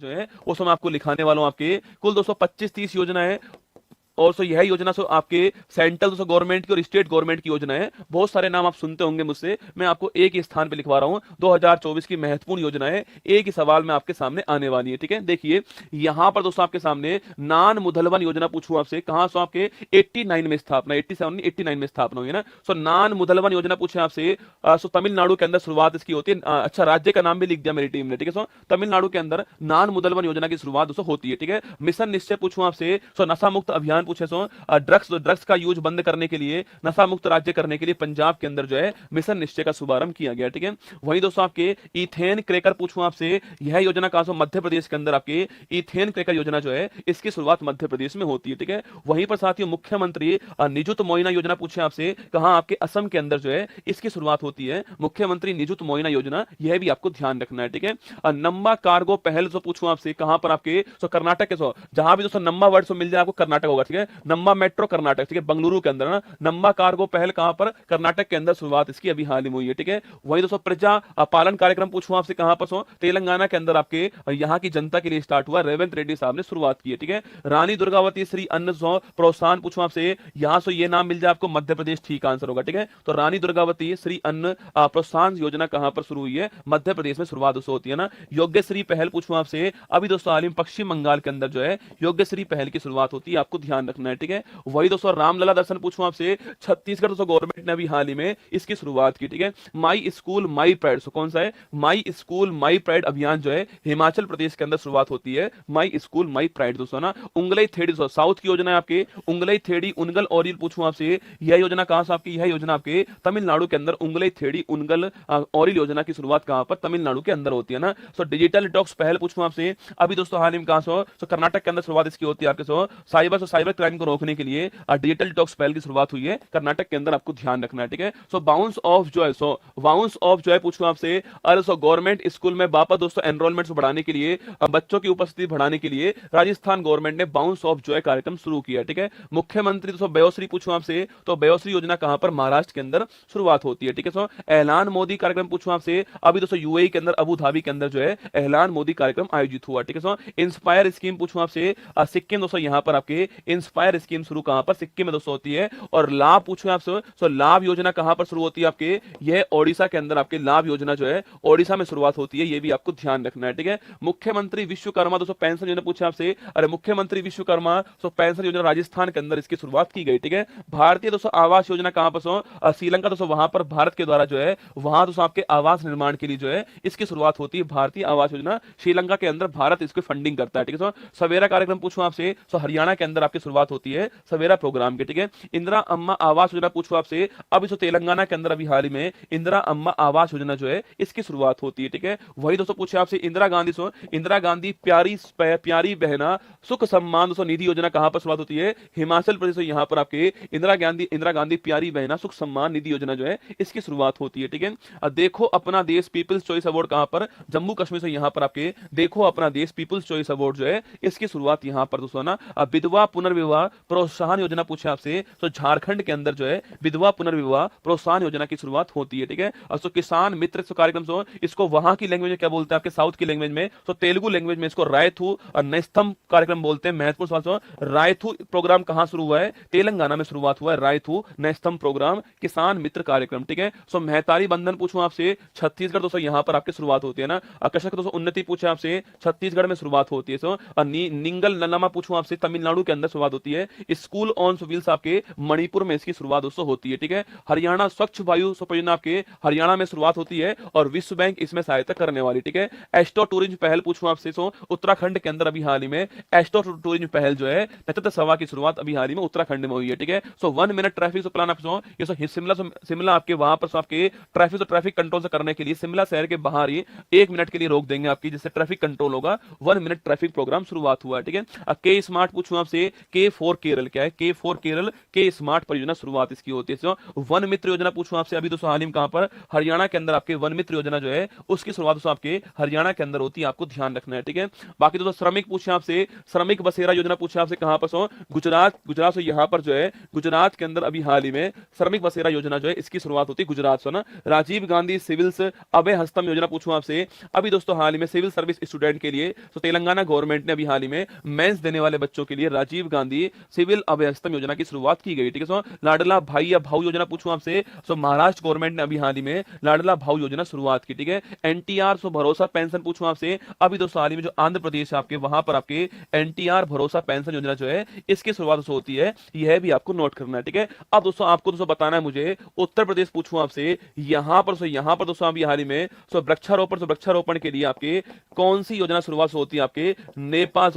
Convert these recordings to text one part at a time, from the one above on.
जो है वो सब मैं आपको लिखाने वाला हूं। आपके कुल 225-30 योजना है और सो यह योजना सो आपके सेंट्रल सो गवर्नमेंट की और स्टेट गवर्नमेंट की योजना है। बहुत सारे नाम आप सुनते होंगे मुझसे, मैं आपको एक ही स्थान पे लिखवा रहा हूं। 2024 की महत्वपूर्ण योजना है, एक ही सवाल में आपके सामने आने वाली है। ठीक है, देखिए यहां पर दोस्तों आपके सामने नान मुदलवन योजना पूछूं आपसे, कहां सो आपके 89 में स्थापना, 87 89 में स्थापना हुई है ना। सो नान मुदलवन योजना पूछे आपसे, सो तमिलनाडु के अंदर शुरुआत इसकी होती है। अच्छा, राज्य का नाम भी लिख दिया मेरी टीम ने। ठीक है, सो तमिलनाडु के अंदर नान मुदलवन योजना की शुरुआत दोस्तों होती है। ठीक है, मिशन निश्चय पूछूं आपसे, सो नशा मुक्त अभियान पूछे, सो ड्रग्स का यूज बंद करने के लिए, नशा मुक्त राज्य करने के लिए पंजाब के अंदर जो है मिशन निश्चय का शुभारंभ किया गया। ठीक है, वही दोस्तों आपके इथेन क्रैकर पूछूं आपसे, यह योजना कहां से, मध्य प्रदेश के अंदर आपके इथेन क्रैकर योजना जो है इसकी शुरुआत मध्य प्रदेश में होती है। ठीक है, वहीं पर साथियों मुख्यमंत्री निजुत मोइना योजना पूछे आपसे, कहां, आपके असम के अंदर जो है इसकी शुरुआत होती है, मुख्यमंत्री निजुत मोइना योजना, यह भी आपको ध्यान रखना है। ठीक है, नम्मा कार्गो पहल जो पूछूं आपसे, कहां पर, आपके सो कर्नाटक के, सो जहां भी दोस्तों नम्मा वर्ड सो मिल जाए आपको कर्नाटक होगा। ठीक है, नम्मा मेट्रो कर्नाटक, ठीक है, बंगलुरु के अंदर ना, नम्मा कार्गो पहल कहां पर, कर्नाटक के अंदर शुरुआत इसकी अभी हाल ही में हुई है। ठीक है, वही दोस्तों प्रजा पालन कार्यक्रम पूछूं आपसे, कहां पर, सो तेलंगाना के अंदर आपके यहां की जनता के लिए स्टार्ट हुआ, रेवंत रेड्डी साहब ने शुरुआत की है। ठीक है, रानी दुर्गावती श्री अन्न प्रोत्साहन पूछूं आपसे, यहां से ये नाम मिल जाए आपको, मध्य प्रदेश ठीक आंसर होगा। ठीक है, तो रानी दुर्गावती श्री अन्न प्रोत्साहन योजना कहां पर शुरू हुई है, मध्य प्रदेश में शुरुआत उससे होती है ना। योग्यश्री पहल पूछूं आपसे, अभी दोस्तों हाल ही में पश्चिम बंगाल के अंदर जो है योग्यश्री पहल की शुरुआत होती है, आपको ध्यान रखना है। ठीक है, वही दोस्तों रामलला दर्शन पूछूं आपसे, छत्तीसगढ़ दोस्तों गवर्नमेंट ने अभी हाल ही में इसकी शुरुआत की। ठीक है, माई स्कूल माई प्राइड, कौन सा है, माई स्कूल माई प्राइड अभियान जो है हिमाचल प्रदेश के अंदर शुरुआत होती है, माई स्कूल माई प्राइड दोस्तों ना। उंगलई थेड़ी साउथ की योजना है आपके, उंगलई थेड़ी उनगल ओरियल पूछूं आपसे, यह योजना कहां से आपकी, यह योजना आपके तमिलनाडु के अंदर, उंगलई थेड़ी उनगल ओरियल योजना की शुरुआत कहां पर, तमिलनाडु के अंदर होती है ना। सो डिजिटल डिटॉक्स पहल पूछूं आपसे, अभी दोस्तों हाल ही में कहां से, कर्नाटक के अंदर शुरुआत इसकी होती है आपके, साइबर क्राइम को रोकने के लिए डिजिटल डिटॉक्स पहल की शुरुआत हुई है कर्नाटक के अंदर, आपको ध्यान रखना है। ठीक है, सो बाउंस ऑफ जो है, बाउंस ऑफ जो है पूछूं आपसे, अरे गवर्नमेंट स्कूल में वापस दोस्तों एनरोलमेंट बढ़ाने के लिए, बच्चों की उपस्थिति बढ़ाने के लिए राजस्थान गवर्नमेंट ने बाउंस ऑफ जो है कार्यक्रम शुरू किया। ठीक है, मुख्यमंत्री दोस्तों वयोश्री पूछूं आपसे, तो वयोश्री योजना कहां पर, महाराष्ट्र के अंदर शुरुआत होती है। ठीक है, ऐलान मोदी कार्यक्रम पूछूं आपसे, अभी दोस्तों यूएई के अंदर अबू धाबी के अंदर जो है ऐलान मोदी कार्यक्रम आयोजित हुआ। ठीक है, इंस्पायर स्कीम पूछूं आपसे, सिक्किम दोस्तों यहां पर आपके इंस्पायर स्कीम शुरू कहां पर, सिक्किम में दोस्तों होती है। और लाभ पूछूं आपसे, लाभ योजना कहां पर शुरू होती है आपके, यह ओडिशा के अंदर आपके लाभ योजना जो है ओडिशा में शुरुआत होती है, यह भी आपको ध्यान रखना है। ठीक है, मुख्यमंत्री विश्वकर्मा दोस्तों पेंशन योजना पूछे आपसे, अरे मुख्यमंत्री विश्वकर्मा पेंशन योजना राजस्थान के अंदर इसकी शुरुआत की गई। ठीक है, भारतीय दोस्तों आवास योजना कहां पर, श्रीलंका दोस्तों, वहां पर भारत के द्वारा जो है वहां दोस्तों आपके आवास निर्माण के लिए जो है इसकी शुरुआत होती है, भारतीय आवास योजना श्रीलंका के अंदर भारत इसकी फंडिंग करता है। ठीक है, सवेरा कार्यक्रम पूछूं आपसे, हरियाणा के अंदर आपकी शुरुआत होती है सवेरा प्रोग्राम के। ठीक है, इंदिरा अम्मा आवास योजना पूछूं आपसे, अभी तेलंगाना के अंदर अभी हाल ही में इंदिरा अम्मा आवास योजना जो है इसकी शुरुआत होती है। ठीक है, वही दोस्तों पूछे आपसे, इंदिरा गांधी प्यारी बहना सुख सम्मान दोस्तों निधि योजना कहां पर शुरुआत होती है, हिमाचल प्रदेश, यहां पर आपके इंदिरा गांधी प्यारी बहना सुख सम्मान निधि योजना जो है इसकी शुरुआत होती है। ठीक है, देखो अपना देश पीपल्स चॉइस अवार्ड कहां पर, जम्मू कश्मीर से, यहां पर आपके देखो अपना देश पीपल्स चॉइस अवार्ड जो है इसकी शुरुआत यहां पर दोस्तों ना। विधवा पुनर्विवाह प्रोत्साहन योजना पूछे आपसे, तो झारखंड के अंदर जो है विधवा पुनर्विवाह प्रोत्साहन योजना की शुरुआत होती है। ठीक है, और किसान मित्र कार्यक्रम इसको वहां की लैंग्वेज में क्या बोलते हैं, आपके साउथ की लैंग्वेज में, तेलुगु लैंग्वेज में इसको रायथू और नेस्तम कार्यक्रम बोलते हैं। महत्वपूर्ण सवाल, रायथू प्रोग्राम कहां शुरू हुआ है, तेलंगाना में शुरुआत हुआ है, रायथू नेस्तम प्रोग्राम किसान मित्र कार्यक्रम। ठीक है, मेहतारी बंधन पूछूं आपसे, छत्तीसगढ़ दोस्तों यहां पर आपकी शुरुआत होती है ना। कृषक दोस्तों उन्नति पूछे आपसे, छत्तीसगढ़ में शुरुआत होती है। निंगल नलमा पूछूं आपसे, तमिलनाडु के अंदर शुरुआत होती है। स्कूल ऑन व्हील्स आपके मणिपुर में इसकी शुरुआत दोस्तों होती है। ठीक है, हरियाणा स्वच्छ वायु परियोजना आपके हरियाणा में शुरुआत होती है और विश्व बैंक इसमें सहायता करने वाली। ठीक है, एस्ट्रो टूरिज्म पहल पूछूं आपसे, उत्तराखंड के अंदर अभी हाल ही में एस्ट्रो टूरिज्म पहल जो है नक्षत्र सभा की शुरुआत अभी हाल ही में उत्तराखंड में हुई है। ठीक है, 1 मिनट ट्रैफिक प्लान आप ये शिमला आपके वहां पर आपके ट्रैफिक कंट्रोल से करने के लिए शिमला शहर के बाहर ही 1 मिनट के लिए रोक देंगे आपकी, जिससे ट्रैफिक कंट्रोल होगा। 1 मिनट ट्रैफिक प्रोग्राम शुरुआत हुआ है। ठीक है, के स्मार्ट पूछूं आपसे, K4 केरल क्या है, K4 केरल के स्मार्ट परियोजना शुरुआत इसकी होती है। वन मित्र योजना पूछूं आपसे अभी दोस्तों हाल ही में कहां पर, हरियाणा के अंदर आपके वन मित्र योजना जो है उसकी शुरुआत दोस्तों आपके हरियाणा के अंदर होती है, आपको ध्यान रखना है, ठीक है। बाकी दोस्तों श्रमिक पूछे आपसे, श्रमिक बसेरा योजना पूछे आपसे कहां पर, गुजरात, गुजरात से यहां पर जो है गुजरात के अंदर अभी हाल ही में श्रमिक बसेरा योजना जो है इसकी शुरुआत होती है गुजरात से ना। राजीव गांधी सिविल्स अभय हस्तम योजना पूछूं आपसे अभी दोस्तों हाल ही में सिविल सर्विस स्टूडेंट के लिए, तो तेलंगाना गवर्नमेंट ने अभी हाल ही में मेंस देने वाले बच्चों के लिए राजीव गांधी सिविल अभय हस्तम योजना की शुरुआत की गई, ठीक है। लाडला भाई या भाऊ योजना पूछूं आपसे, महाराष्ट्र गवर्नमेंट ने अभी हाल ही में लाडला भाऊ योजना शुरुआत की, ठीक है। एनटीआर भरोसा पेंशन पूछूं आपसे अभी दोस्तों हाल ही में जो आंध्र प्रदेश है आपके वहां पर आपके एनटीआर भरोसा पेंशन योजना जो है इसकी शुरुआत होती है, यह भी आपको नोट करना है, ठीक है। अब दोस्तों आपको दोस्तों बताना है मुझे उत्तर प्रदेश पूछूं आपसे, यहां पर दोस्तों अभी हाल ही में वृक्षारोपण के लिए आपके कौन सी योजना शुरुआत होती है, आपके नेपाल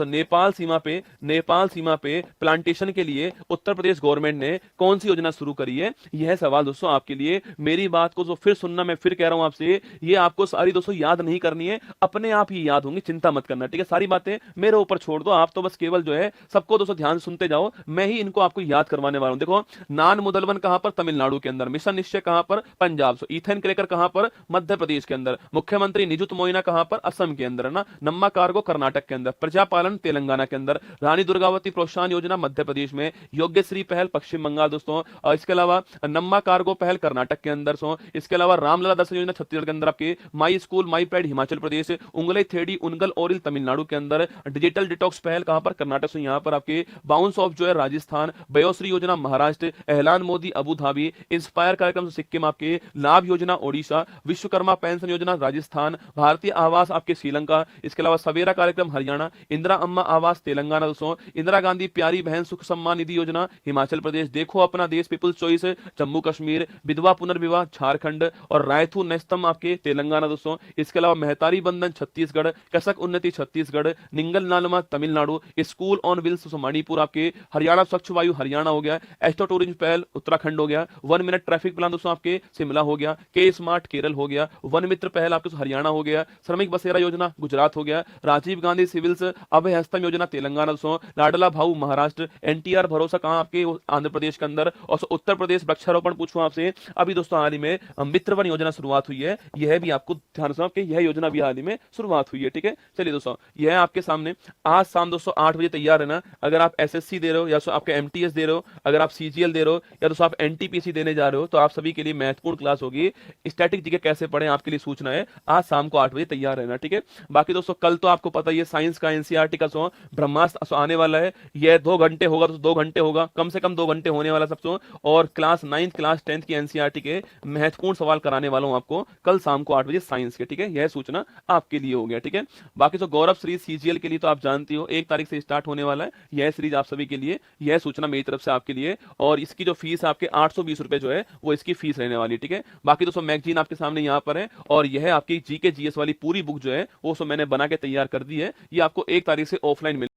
सीमा पे प्लांटेशन के लिए उत्तर प्रदेश गवर्नमेंट ने कौन सी योजना शुरू करी है, यह सवाल दोस्तों आपके लिए। मेरी बात को तो फिर सुनना, मैं फिर कह रहा हूं आपसे, ये आपको सारी दोस्तों याद नहीं करनी है, अपने आप ही याद होंगी, चिंता मत करना, ठीक है। सारी बातें मेरे ऊपर छोड़ दो, आप तो बस केवल जो है सबको दोस्तों ध्यान से सुनते जाओ, मैं ही इनको आपको याद करवाने वाला हूं। देखो, नान मुदलवन कहां पर, तमिलनाडु के अंदर, मिशन निश्चय कहां पर, पंजाब, इथेन क्रैकर कहां पर, मध्य प्रदेश के अंदर, मुख्यमंत्री निजुत मोइना कहां पर, असम के अंदर ना, नम्मा कार्गो कर्नाटक के अंदर, प्रजापालन तेलंगाना के अंदर, रानी दुर्गावती प्रोत्साहन योजना मध्य प्रदेश में, योग्यश्री पहल पश्चिम बंगाल दोस्तों, और इसके अलावा नम्मा कार्गो पहल कर्नाटक के अंदर, इसके अलावा रामलला दर्शन योजना छत्तीसगढ़ के अंदर, आपके my school my pad Himachal Pradesh, Ungal Thedi Ungal Ooril Tamil Nadu के अंदर, डिजिटल डिटॉक्स पहल कहां पर, कर्नाटक से, यहां पर आपके बाउंस ऑफ जो है Rajasthan, Vayoshri Yojana Maharashtra, Ahlan Modi Abu Dhabi, inspire कार्यक्रम सिक्किम, आपके लाभ योजना ओडिशा, विश्वकर्मा पेंशन योजना राजस्थान, भारतीय आवास आपके श्रीलंका, इसके अलावा सवेरा कार्यक्रम हरियाणा, इंदिरा अम्मा आवास तेलंगाना दोस्तों, इंदिरा गांधी प्यारी बहन सुख सम्मान निधि योजना हिमाचल प्रदेश, देखो अपना देश पीपुल्स चॉइस जम्मू कश्मीर, विधवा पुनर्विवाह झारखंड, और रायथू नेस्तम आपके तेलंगाना दोस्तों, इसके अलावा मेहतारी बंधन छत्तीसगढ़, कसक Unnati Chhattisgarh, Ningal Nalama Tamil Nadu, school on wheels Manipur आपके, हरियाणा स्वच्छ वायु हरियाणा हो गया, एस्ट्रो टूरिज्म पहल उत्तराखंड हो गया, 1 मिनट ट्रैफिक प्लान दोस्तों आपके शिमला हो गया, के स्मार्ट केरल हो गया, वन मित्र पहल आपके हरियाणा हो गया, श्रमिक बसेरा योजना गुजरात हो गया, राजीव गांधी सिविल्स अभय हस्तम योजना तेलंगाना दोस्तों, लाडला भाऊ महाराष्ट्र, एनटीआर भरोसा कहां आपके आंध्र प्रदेश के अंदर, और उत्तर प्रदेश वृक्षारोपण पूछूं आपसे अभी दोस्तों हाल ही में मित्रवन योजना शुरुआत हुई है, यह भी आपको ध्यान रखना कि यह योजना भी हाल ही में शुरुआत हुई है, ठीक है। चलिए दोस्तों, यह आपके सामने आज शाम दोस्तों 8 बजे तैयार है ना। अगर आप एसएससी दे रहे हो या आपके एमटीएस दे रहे हो, अगर आप सीजीएल दे रहे हो या दोस्तों आप एनटीपीसी देने जा रहे हो, तो आप सभी के लिए महत्वपूर्ण क्लास होगी। स्टैटिक जीके कैसे पढ़ें आपके लिए सूचना है, आज शाम को 8 बजे तैयार रहना, ठीक है। बाकी दोस्तों कल तो आपको पता ही है साइंस का एनसीईआरटी का ब्रह्मास्त्र आने वाला है, यह 2 घंटे होगा, तो 2 घंटे होगा, कम से कम 2 घंटे होने वाला सबसे, और क्लास 9th क्लास 10th की एनसीईआरटी के महत्वपूर्ण सवाल कराने वाला हूं आपको कल शाम को 8 बजे साइंस के, ठीक है। यह सूचना आपके लिए हो गया, ठीक है। बाकी तो गौरव सीरीज सीजीएल के लिए तो आप जानती हो 1 तारीख से स्टार्ट होने वाला है, यह सीरीज आप सभी के लिए, यह सूचना मेरी तरफ से आपके लिए, और इसकी जो फीस आपके 820 रुपए जो है वो इसकी फीस रहने वाली, ठीक है। बाकी दोस्तों मैगजीन आपके सामने यहाँ पर है, और यह आपकी जीके जीएस वाली पूरी बुक जो है वो मैंने बना के तैयार कर दी है, ये आपको 1 तारीख से ऑफलाइन